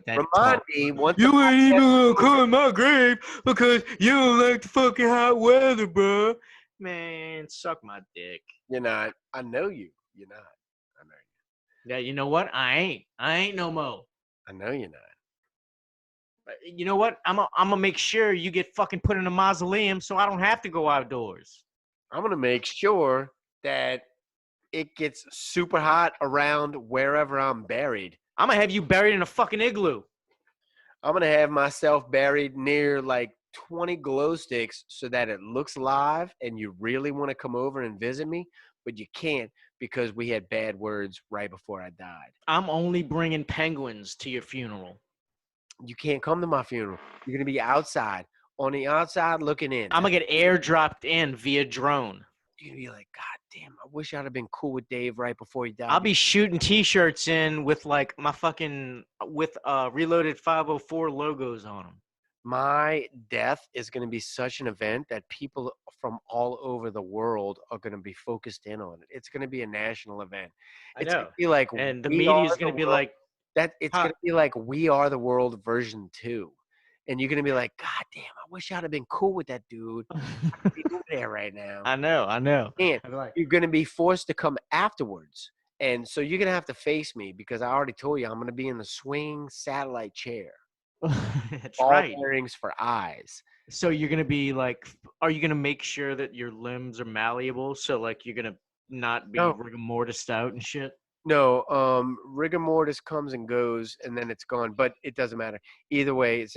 Remind me once you ain't even gonna come in my grave because you don't like the fucking hot weather, bro. Man, suck my dick. You're not. I know you. You're not. I know you. Yeah, you know what? I ain't no mo. I know you're not. You know what? I'm gonna make sure you get fucking put in a mausoleum so I don't have to go outdoors. I'm gonna make sure that it gets super hot around wherever I'm buried. I'm gonna have you buried in a fucking igloo. I'm gonna have myself buried near like 20 glow sticks so that it looks live and you really want to come over and visit me, but you can't because we had bad words right before I died. I'm only bringing penguins to your funeral. You can't come to my funeral. You're gonna be outside, on the outside looking in. I'm gonna get airdropped in via drone. You're gonna be like, God damn, I wish I'd have been cool with Dave right before he died. I'll be shooting T-shirts in with like my fucking Reloaded 504 logos on them. My death is going to be such an event that people from all over the world are going to be focused in on it. It's going to be a national event. It's going to be like, and the media is going to be like that. It's going to be like We Are the World version 2. And you're going to be like, God damn, I wish I'd have been cool with that dude. I'd be over there right now. I know. And you're going to be forced to come afterwards. And so you're going to have to face me because I already told you I'm going to be in the swing satellite chair. That's Ball right. bearings for eyes. So you're going to be like, are you going to make sure that your limbs are malleable? So like you're going to not be rigor mortis out and shit? No, rigor mortis comes and goes, and then it's gone. But it doesn't matter. Either way, it's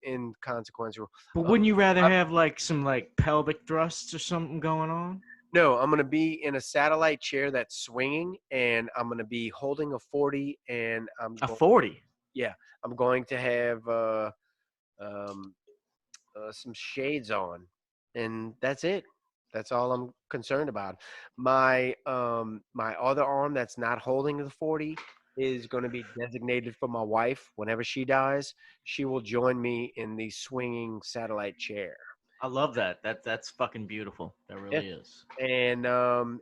inconsequential. But wouldn't you rather have like some like pelvic thrusts or something going on? No, I'm gonna be in a satellite chair that's swinging, and I'm gonna be holding a 40, and a 40. Yeah, I'm going to have some shades on, and that's it. That's all I'm concerned about. My other arm that's not holding the 40 is going to be designated for my wife. Whenever she dies, she will join me in the swinging satellite chair. I love that. That's fucking beautiful. That really is. And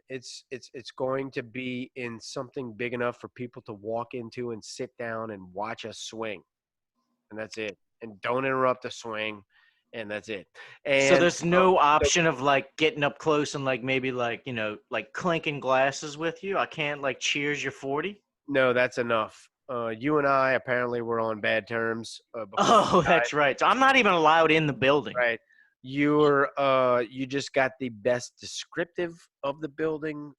it's going to be in something big enough for people to walk into and sit down and watch us swing. And that's it. And don't interrupt the swing. And that's it. And so there's no option of like getting up close and like maybe like, you know, like clinking glasses with you. I can't like cheers your 40. No, that's enough. You and I apparently were on bad terms. That's right. So I'm not even allowed in the building. Right. You just got the best descriptive of the building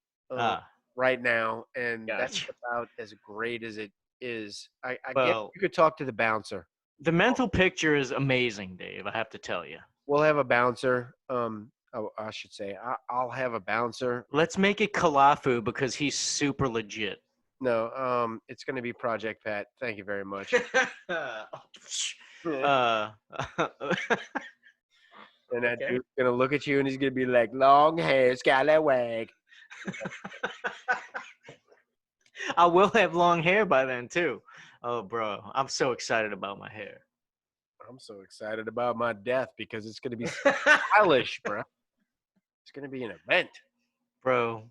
right now, and that's about as great as it is. I guess you could talk to the bouncer. The mental picture is amazing, Dave. I have to tell you. We'll have a bouncer. I should say I'll have a bouncer. Let's make it Kalafu because he's super legit. No, it's going to be Project Pat. Thank you very much. And that dude's going to look at you and he's going to be like, long hair, scallywag. I will have long hair by then, too. Oh, bro, I'm so excited about my hair. I'm so excited about my death because it's going to be stylish, bro. It's going to be an event. Bro,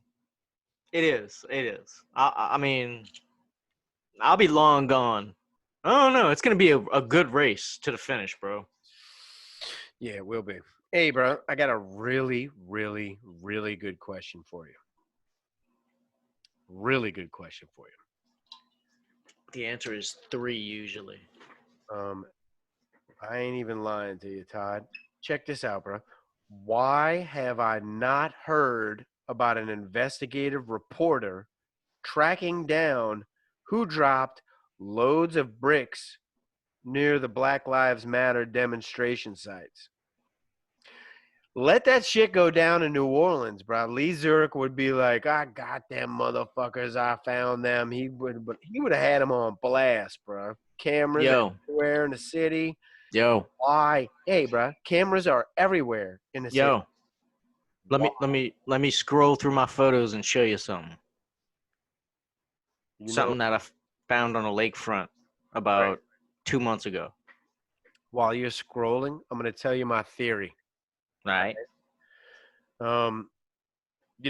it is. It is. I mean, I'll be long gone. I don't know. It's going to be a good race to the finish, bro. Yeah, it will be. Hey, bro, I got a really, really, really good question for you. Really good question for you. The answer is 3 usually. I ain't even lying to you, Todd. Check this out, bro. Why have I not heard about an investigative reporter tracking down who dropped loads of bricks near the Black Lives Matter demonstration sites? Let that shit go down in New Orleans, bro. Lee Zurich would be like, "I got them motherfuckers. I found them." He would have had them on blast, bro. Cameras everywhere in the city. Why? Hey, bro. Cameras are everywhere in the city. Let me scroll through my photos and show you something. Something that I found on a lakefront about 2 months ago. While you're scrolling, I'm going to tell you my theory. Right. You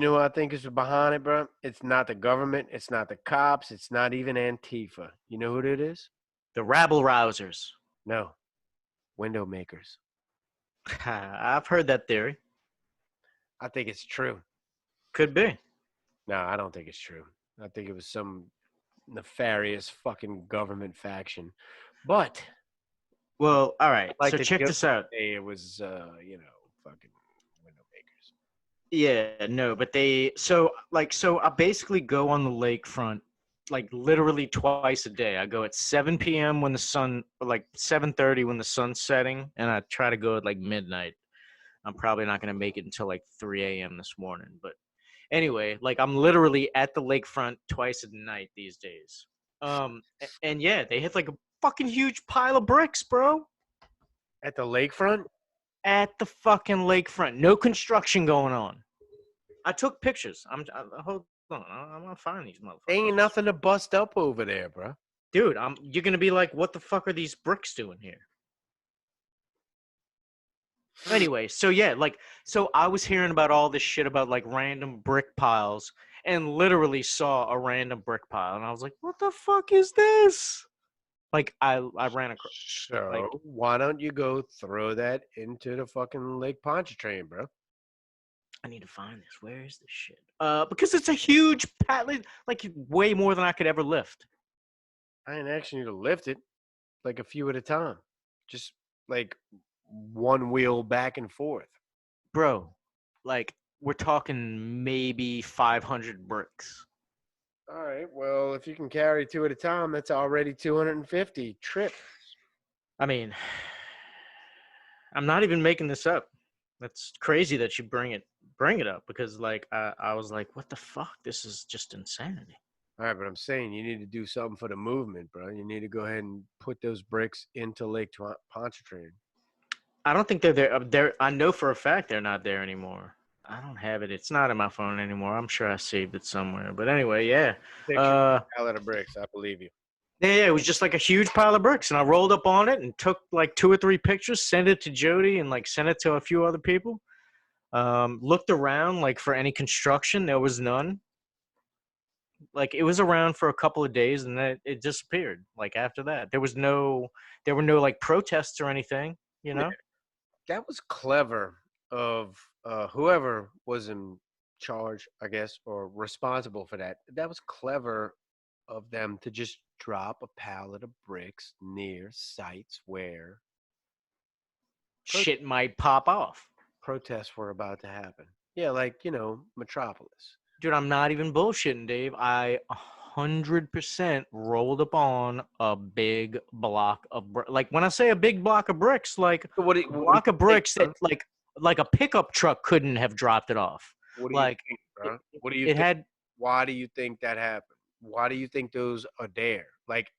know what I think is behind it, bro? It's not the government. It's not the cops. It's not even Antifa. You know who it is? The rabble rousers. No. Window makers. I've heard that theory. I think it's true. Could be. No, I don't think it's true. I think it was some nefarious fucking government faction. But Well, all right. Like So the check joke this out. It was, fucking window makers. Yeah, no, but so I basically go on the lakefront like literally twice a day. I go at 7 p.m. when the sun, like 7:30 when the sun's setting, and I try to go at like midnight. I'm probably not gonna make it until like 3 a.m. this morning, but anyway, like I'm literally at the lakefront twice a night these days. And yeah, they hit like a fucking huge pile of bricks, bro. At the lakefront? At the fucking lakefront, no construction going on. I took pictures. Hold on. I'm gonna find these motherfuckers. Ain't nothing to bust up over there, bro. Dude, you're gonna be like, what the fuck are these bricks doing here? Anyway, so yeah, so I was hearing about all this shit about like random brick piles, and literally saw a random brick pile, and I was like, what the fuck is this? Like I ran across. So Like, why don't you go throw that into the fucking Lake Pontchartrain, bro? I need to find this. Where is this shit? Because it's a huge pallet, like way more than I could ever lift. I ain't asking you to lift it, like a few at a time. Just like one wheel back and forth. Bro, like we're talking maybe 500 bricks. All right. Well, if you can carry two at a time, that's already 250 trips. I mean, I'm not even making this up. That's crazy that you bring it up, because like I was like, what the fuck? This is just insanity. All right, but I'm saying you need to do something for the movement, bro. You need to go ahead and put those bricks into Lake Pontchartrain. I don't think they're there. I know for a fact they're not there anymore. I don't have it. It's not in my phone anymore. I'm sure I saved it somewhere. But anyway, yeah. Pallet of bricks. I believe you. Yeah, it was just like a huge pile of bricks, and I rolled up on it and took like 2 or 3 pictures, sent it to Jody, and like sent it to a few other people. Looked around like for any construction. There was none. Like it was around for a couple of days, and then it disappeared. Like after that, there were no like protests or anything. You know. That was clever of whoever was in charge, I guess, or responsible for that. That was clever of them to just drop a pallet of bricks near sites where Shit might pop off. protests were about to happen. Yeah, like, Metropolis. Dude, I'm not even bullshitting, Dave. I 100% rolled up on a big block of like when I say a big block of bricks, like So what do a block of bricks that like a pickup truck couldn't have dropped it off. What do Like you think, bro? What do you it think? had Why do you think that happened? Why do you think those are there? Like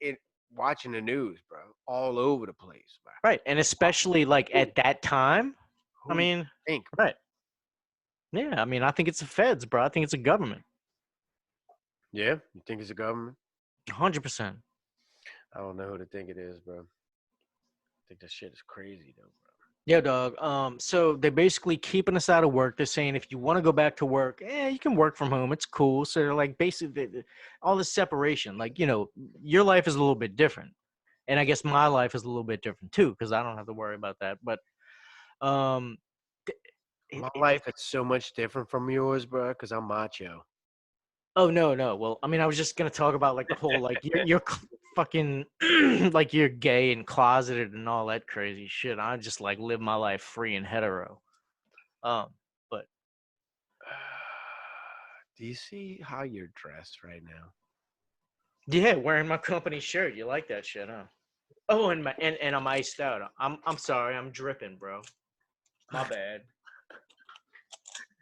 watching the news, bro, all over the place, bro. right, and especially like at that time. Who I do you mean, think? right. Yeah, I mean, I think it's the feds, bro. I think it's a government. Yeah, you think it's a government? 100%. I don't know who to think it is, bro. I think that shit is crazy, though, bro. Yeah, dog. So they're basically keeping us out of work. They're saying if you want to go back to work, you can work from home. It's cool. So they're like basically all this separation. Like, your life is a little bit different, and I guess my life is a little bit different too, because I don't have to worry about that. But My life is so much different from yours, bro, because I'm macho. Oh no. Well, I mean, I was just gonna talk about like the whole like you're fucking like you're gay and closeted and all that crazy shit. I just like live my life free and hetero. But Do you see how you're dressed right now? yeah, wearing my company shirt. You like that shit, huh? Oh, and I'm iced out. I'm sorry. I'm dripping, bro. My bad.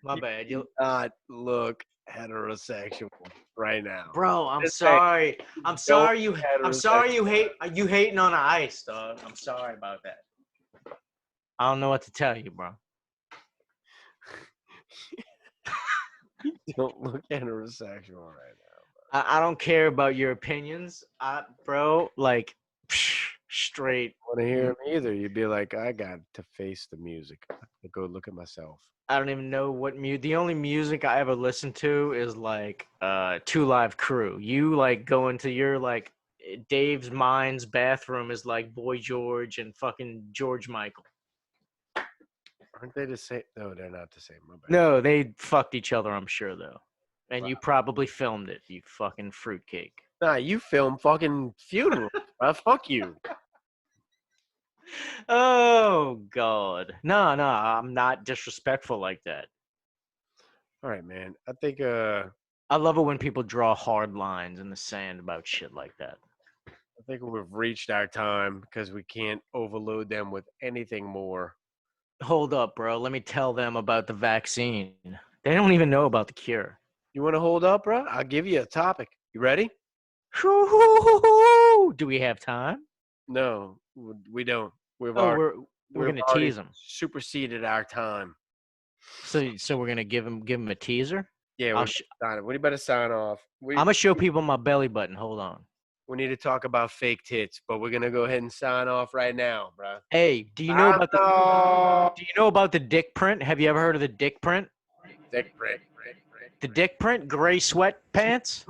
My bad. You not look heterosexual right now, Bro, I'm Just sorry. I'm sorry you heterosexual. you hating on the ice, dog. I'm sorry about that. I don't know what to tell you, bro. You don't look heterosexual right now. I don't care about your opinions. Bro, like straight. Want to hear him either? You'd be like, I got to face the music. To go look at myself. I don't even know what the only music I ever listen to is like 2 Live Crew. You like go into your like Dave's Mind's bathroom is like Boy George and fucking George Michael. Aren't they the same? No, they're not the same. My bad. No, they fucked each other, I'm sure though. And Wow. you probably filmed it, you fucking fruitcake. Nah, you film fucking funerals, bro. Fuck you. Oh God. No, I'm not disrespectful like that. All right, man. I think I love it when people draw hard lines in the sand about shit like that. we've reached our time because we can't overload them with anything more. Hold up, bro. Let me tell them about the vaccine. They don't even know about the cure. You want to hold up, bro? I'll give you a topic. You ready? Do we have time? No, we don't. We're gonna already tease them. superseded our time. So we're gonna give them a teaser. Yeah, we better sign off. I'm gonna show people my belly button. Hold on. We need to talk about fake tits, but we're gonna go ahead and sign off right now, bro. Hey, do you know about the dick print? Have you ever heard of the dick print? Dick print. The dick print, gray sweatpants.